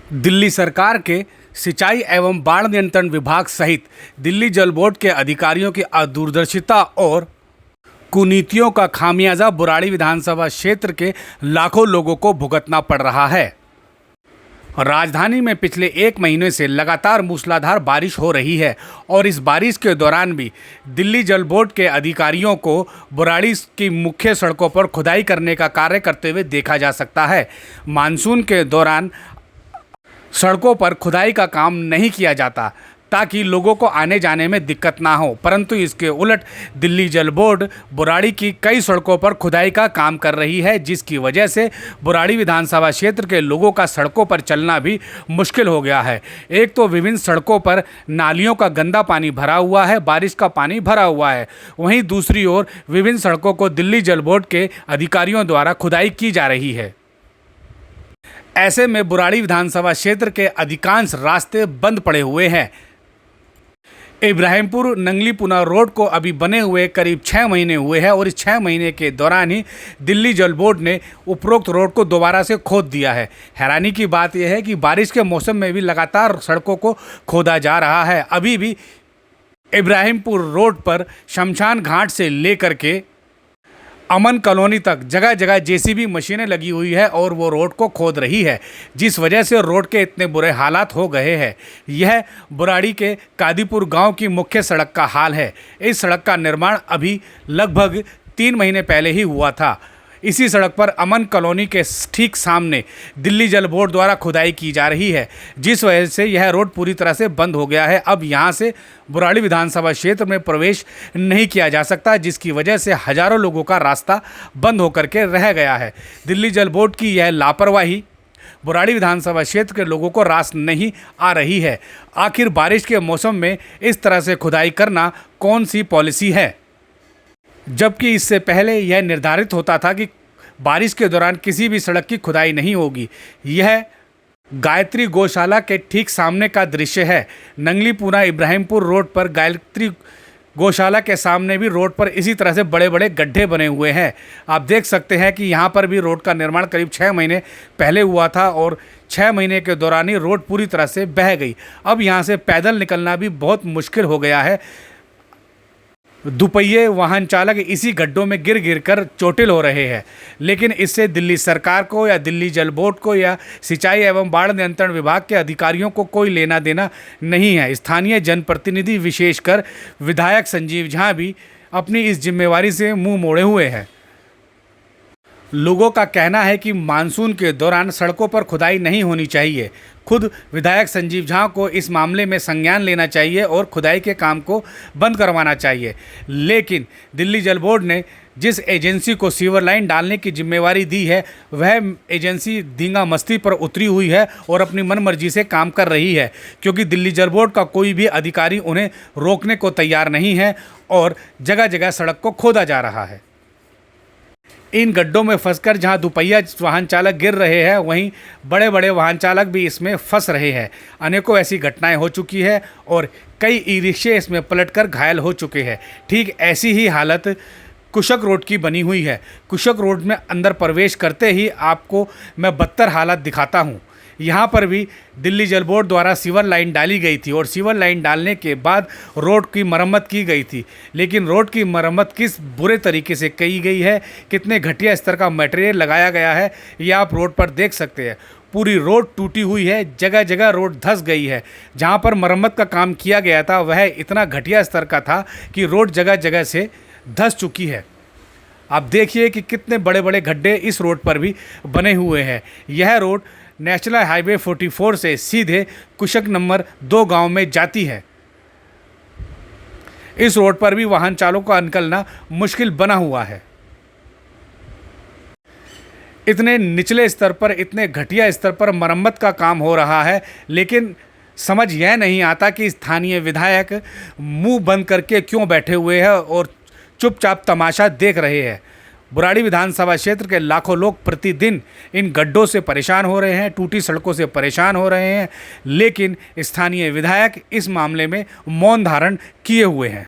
दिल्ली सरकार के सिंचाई एवं बाढ़ नियंत्रण विभाग सहित दिल्ली जल बोर्ड के अधिकारियों की अदूरदर्शिता और कुनीतियों का खामियाजा बुराड़ी विधानसभा क्षेत्र के लाखों लोगों को भुगतना पड़ रहा है। राजधानी में पिछले एक महीने से लगातार मूसलाधार बारिश हो रही है और इस बारिश के दौरान भी दिल्ली जल बोर्ड के अधिकारियों को बुराड़ी की मुख्य सड़कों पर खुदाई करने का कार्य करते हुए देखा जा सकता है। मानसून के दौरान सड़कों पर खुदाई का काम नहीं किया जाता ताकि लोगों को आने जाने में दिक्कत ना हो, परंतु इसके उलट दिल्ली जल बोर्ड बुराड़ी की कई सड़कों पर खुदाई का काम कर रही है, जिसकी वजह से बुराड़ी विधानसभा क्षेत्र के लोगों का सड़कों पर चलना भी मुश्किल हो गया है। एक तो विभिन्न सड़कों पर नालियों का गंदा पानी भरा हुआ है, बारिश का पानी भरा हुआ है, वहीं दूसरी ओर विभिन्न सड़कों को दिल्ली जल बोर्ड के अधिकारियों द्वारा खुदाई की जा रही है। ऐसे में बुराड़ी विधानसभा क्षेत्र के अधिकांश रास्ते बंद पड़े हुए हैं। इब्राहिमपुर नंगलीपुना रोड को अभी बने हुए करीब 6 महीने हुए हैं और इस 6 महीने के दौरान ही दिल्ली जल बोर्ड ने उपरोक्त रोड को दोबारा से खोद दिया है। हैरानी की बात यह है कि बारिश के मौसम में भी लगातार सड़कों को खोदा जा रहा है। अभी भी इब्राहिमपुर रोड पर शमशान घाट से लेकर के अमन कॉलोनी तक जगह जगह जेसीबी मशीनें लगी हुई है और वो रोड को खोद रही है, जिस वजह से रोड के इतने बुरे हालात हो गए हैं। यह बुराड़ी के कादीपुर गांव की मुख्य सड़क का हाल है। इस सड़क का निर्माण अभी लगभग 3 महीने पहले ही हुआ था। इसी सड़क पर अमन कॉलोनी के ठीक सामने दिल्ली जल बोर्ड द्वारा खुदाई की जा रही है, जिस वजह से यह रोड पूरी तरह से बंद हो गया है। अब यहां से बुराड़ी विधानसभा क्षेत्र में प्रवेश नहीं किया जा सकता, जिसकी वजह से हजारों लोगों का रास्ता बंद होकर के रह गया है। दिल्ली जल बोर्ड की यह लापरवाही बुराड़ी विधानसभा क्षेत्र के लोगों को रास नहीं आ रही है। आखिर बारिश के मौसम में इस तरह से खुदाई करना कौन सी पॉलिसी है, जबकि इससे पहले यह निर्धारित होता था कि बारिश के दौरान किसी भी सड़क की खुदाई नहीं होगी। यह गायत्री गौशाला के ठीक सामने का दृश्य है। नंगलीपुना इब्राहिमपुर रोड पर गायत्री गौशाला के सामने भी रोड पर इसी तरह से बड़े बड़े गड्ढे बने हुए हैं। आप देख सकते हैं कि यहाँ पर भी रोड का निर्माण करीब 6 महीने पहले हुआ था और 6 महीने के दौरान ही रोड पूरी तरह से बह गई। अब यहाँ से पैदल निकलना भी बहुत मुश्किल हो गया है। दुपहिए वाहन चालक इसी गड्ढों में गिर गिर कर चोटिल हो रहे हैं, लेकिन इससे दिल्ली सरकार को या दिल्ली जल बोर्ड को या सिंचाई एवं बाढ़ नियंत्रण विभाग के अधिकारियों को कोई लेना देना नहीं है। स्थानीय जनप्रतिनिधि विशेषकर विधायक संजीव झा भी अपनी इस जिम्मेवारी से मुंह मोड़े हुए हैं। लोगों का कहना है कि मानसून के दौरान सड़कों पर खुदाई नहीं होनी चाहिए। खुद विधायक संजीव झा को इस मामले में संज्ञान लेना चाहिए और खुदाई के काम को बंद करवाना चाहिए, लेकिन दिल्ली जल बोर्ड ने जिस एजेंसी को सीवर लाइन डालने की जिम्मेवारी दी है, वह एजेंसी धींगा मस्ती पर उतरी हुई है और अपनी मनमर्जी से काम कर रही है, क्योंकि दिल्ली जल बोर्ड का कोई भी अधिकारी उन्हें रोकने को तैयार नहीं है और जगह जगह सड़क को खोदा जा रहा है। इन गड्ढों में फंसकर जहां दुपहिया वाहन चालक गिर रहे हैं, वहीं बड़े बड़े वाहन चालक भी इसमें फंस रहे हैं। अनेकों ऐसी घटनाएं हो चुकी है और कई ई रिक्शे इसमें पलटकर घायल हो चुके हैं। ठीक ऐसी ही हालत कुशक रोड की बनी हुई है। कुशक रोड में अंदर प्रवेश करते ही आपको मैं बदतर हालत दिखाता हूँ। यहाँ पर भी दिल्ली जल बोर्ड द्वारा सीवर लाइन डाली गई थी और सीवर लाइन डालने के बाद रोड की मरम्मत की गई थी, लेकिन रोड की मरम्मत किस बुरे तरीके से की गई है, कितने घटिया स्तर का मटेरियल लगाया गया है, ये आप रोड पर देख सकते हैं। पूरी रोड टूटी हुई है, जगह जगह रोड धंस गई है। जहाँ पर मरम्मत का काम किया गया था वह इतना घटिया स्तर का था कि रोड जगह जगह से धंस चुकी है। आप देखिए कि कितने बड़े बड़े गड्ढे इस रोड पर भी बने हुए हैं। यह रोड नेशनल हाईवे 44 से सीधे कुशक नंबर 2 गांव में जाती है। इस रोड पर भी वाहन चालकों का निकलना मुश्किल बना हुआ है। इतने निचले स्तर पर, इतने घटिया स्तर पर मरम्मत का काम हो रहा है, लेकिन समझ यह नहीं आता कि स्थानीय विधायक मुंह बंद करके क्यों बैठे हुए हैं और चुपचाप तमाशा देख रहे हैं। बुराड़ी विधानसभा क्षेत्र के लाखों लोग प्रतिदिन इन गड्ढों से परेशान हो रहे हैं, टूटी सड़कों से परेशान हो रहे हैं, लेकिन स्थानीय विधायक इस मामले में मौन धारण किए हुए हैं।